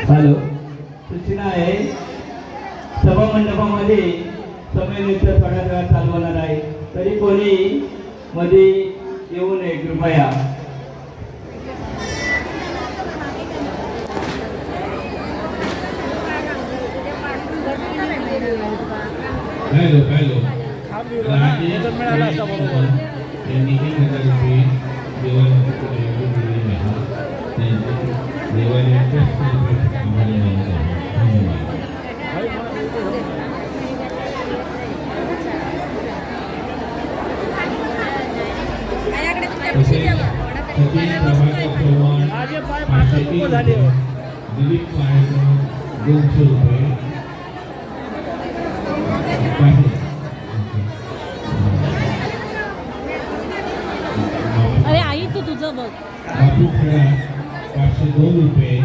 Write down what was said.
Hello, सूचना आहे सभा मंडपामध्ये समय नृत्य थोड्या वेळात चालू होणार आहे. तरी कोणी मध्ये येऊ नये कृपया. हॅलो हॅलो मिळाला असता बरोबर त्यांनी 1,000 रुपये देवालयाच्या दिलेले आहेत. देवालयाच्या दिलीप पायकर 200 रुपये. अरे आई तू तुझं बघ. बापू खेळा 502 रुपये.